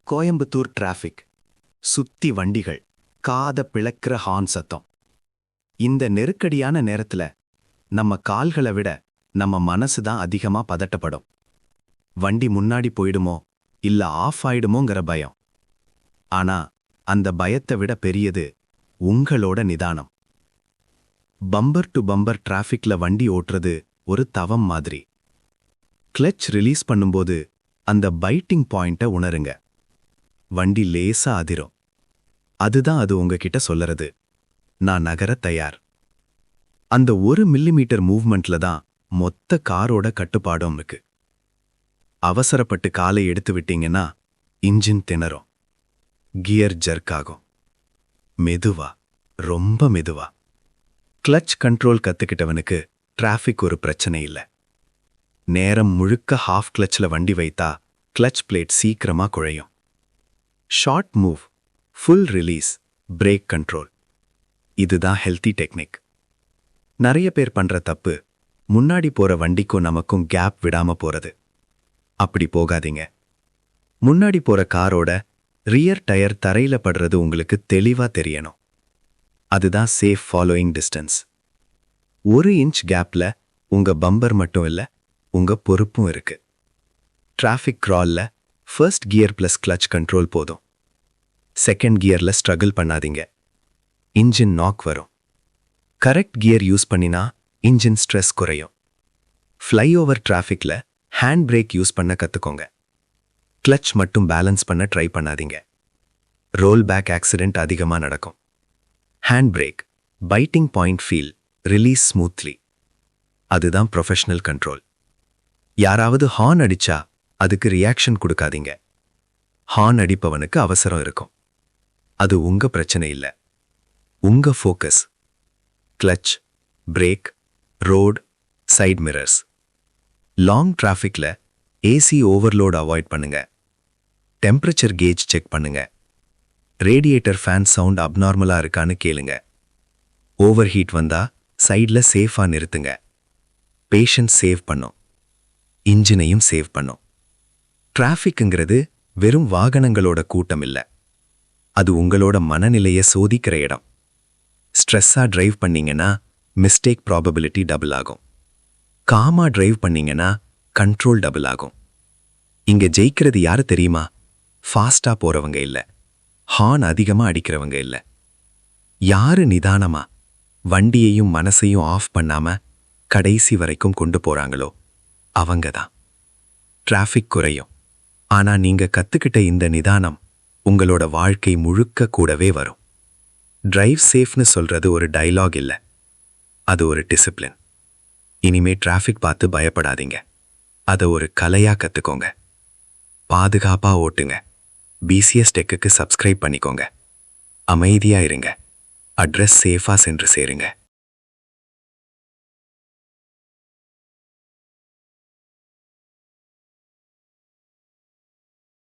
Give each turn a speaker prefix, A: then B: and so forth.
A: Coimbatore traffic. சுத்தி வண்டிகள், காத பிளக்கிற ஹார்ன் சத்தம். இந்த நெருக்கடியான நேரத்துல நம்ம கால்களை விட நம்ம மனசு தான் அதிகமா பதட்டப்படும். வண்டி முன்னாடி போயிடுமோ இல்ல ஆஃப் ஆயிடுமோங்கிற பயம். ஆனா அந்த பயத்தை விட பெரியது உங்களோட நிதானம். பம்பர் டு பம்பர் டிராஃபிக்ல வண்டி ஓட்டுறது ஒரு தவம் மாதிரி. கிளட்ச் ரிலீஸ் பண்ணும்போது அந்த பைட்டிங் பாயிண்ட்டை உணருங்க. வண்டி லேசா அதிரும். அதுதான் அது உங்ககிட்ட சொல்லறது, நான் நகர தயார். அந்த 1 மில்லிமீட்டர் மூவ்மெண்ட்ல தான் மொத்த காரோட கட்டுப்பாடும் இருக்கு. அவசரப்பட்டு காலை எடுத்து விட்டீங்கன்னா இன்ஜின் திணறும், கியர் ஜர்க் ஆகும். மெதுவா, ரொம்ப மெதுவா. கிளட்ச் கண்ட்ரோல் கத்துக்கிட்டவனுக்கு டிராஃபிக் ஒரு பிரச்சனை இல்லை. நேரம் முழுக்க ஹாஃப் கிளட்ச்ல வண்டி வைத்தா கிளட்ச் பிளேட் சீக்கிரமா குழையும். Short move, full release, brake control. இதுதான் ஹெல்த்தி டெக்னிக். நிறைய பேர் பண்ற தப்பு, முன்னாடி போற வண்டிக்கும் நமக்கும் கேப் விடாம போறது. அப்படி போகாதீங்க. முன்னாடி போற காரோட ரியர் டயர் தரையில படுறது உங்களுக்கு தெளிவா தெரியணும். அதுதான் சேஃப் ஃபாலோயிங் டிஸ்டன்ஸ். 1 இன்ச் கேப்ல உங்க பம்பர் மட்டும் இல்ல, உங்க பொறுப்பும் இருக்கு. டிராஃபிக் கிரால்ல first gear plus clutch control போதும். செகண்ட் கியர்ல ஸ்ட்ரகிள் பண்ணாதீங்க, இன்ஜின் நாக் வரும். கரெக்ட் கியர் யூஸ் பண்ணினா இன்ஜின் ஸ்ட்ரெஸ் குறையும். ஃப்ளைஓவர் டிராஃபிக்ல ஹேண்ட் பிரேக் யூஸ் பண்ண கத்துக்கோங்க. கிளட்ச் மட்டும் பேலன்ஸ் பண்ண ட்ரை பண்ணாதீங்க. ரோல் பேக் ஆக்சிடென்ட் அதிகமா நடக்கும். Hand brake, biting point feel, release smoothly. அதுதான் ப்ரொஃபஷனல் கண்ட்ரோல். யாராவது ஹார்ன் அடிச்சா அதுக்கு ரியாக்ஷன் கொடுக்காதீங்க. ஹார்ன் அடிப்பவனுக்கு அவசரம் இருக்கும். அது உங்க பிரச்சனை இல்ல, உங்க focus. Clutch, brake, road, side mirrors. Long டிராஃபிக்ல ஏசி ஓவர்லோட் அவாய்ட் பண்ணுங்க. டெம்பரேச்சர் கேஜ் செக் பண்ணுங்க. ரேடியேட்டர் ஃபேன் சவுண்ட் அப்நார்மலா இருக்கான்னு கேளுங்க. ஓவர் ஹீட் வந்தா சைட்ல சேஃபா நிறுத்துங்க. பேஷன்ஸ் சேவ் பண்ணும், இன்ஜினையும் சேவ் பண்ணும். டிராஃபிக்ங்கிறது வெறும் வாகனங்களோட கூட்டம் இல்ல, அது உங்களோட மனநிலையை சோதிக்கிற இடம். ஸ்ட்ரெஸ்ஸா டிரைவ் பண்ணீங்கன்னா மிஸ்டேக் ப்ராபபிலிட்டி டபுள் ஆகும். காமா டிரைவ் பண்ணீங்கன்னா கண்ட்ரோல் டபுள் ஆகும். இங்க ஜெயிக்கிறது யாரு தெரியுமா? ஃபாஸ்டா போறவங்க இல்ல, ஹார்ன் அதிகமா அடிக்கிறவங்க இல்ல. யாரு நிதானமா வண்டியையும் மனசையும் ஆஃப் பண்ணாம கடைசி வரைக்கும் கொண்டு போறாங்களோ அவங்க தான். டிராஃபிக் குறையும், ஆனா நீங்க கத்துக்கிட்ட இந்த நிதானம் உங்களோட வாழ்க்கை முழுக்க கூடவே வரும். டிரைவ் சேஃப்னு சொல்றது ஒரு டயலாக் இல்ல, அது ஒரு டிசிப்ளின். இனிமே டிராஃபிக் பார்த்து பயப்படாதீங்க, அதை ஒரு கலையா கத்துக்கோங்க. பாதுகாப்பா ஓட்டுங்க. பிசிஎஸ் டெக்குக்கு சப்ஸ்கிரைப் பண்ணிக்கோங்க. அமைதியா இருங்க. அட்ரஸ் சேஃபா சென்று சேருங்க.